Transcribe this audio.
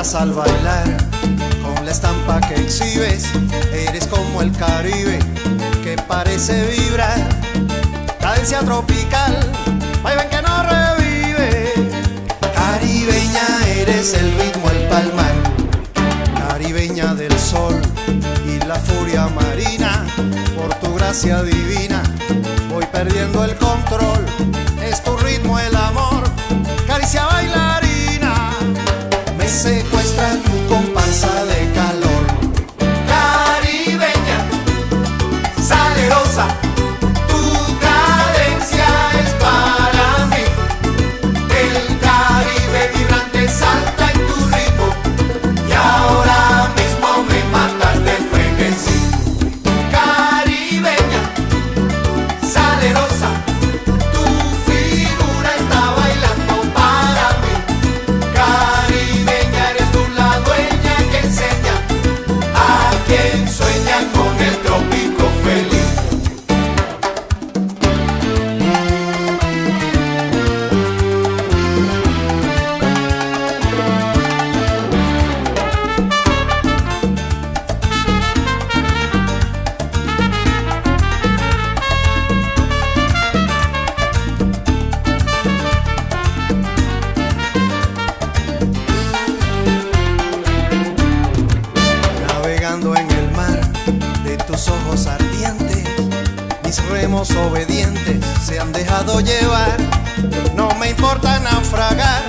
encantas al bailar, con la estampa que exhibes, eres como el Caribe que parece vibrar. Cadencia tropical, vaivén que no revive. Caribeña eres el ritmo, el palmar, caribeña del sol y la furia marina. Por tu gracia divina voy perdiendo el control, es tu ritmo el amor, caricia bailarina, me secuestra tu comparsa de calor. Caribeña, salerosa, tu cadencia es para mí. El Caribe vibrante salta en tu ritmo y ahora mismo me matas del frenesí. Caribeña, salerosa, tu figura está bailando para mí. Caribeña, eres tú la dueña que enseña a quien sueña con el trópico feliz. Navegando en el mar de tus ojos ardientes, mis remos obedientes se han dejado llevar. No me importa naufragar,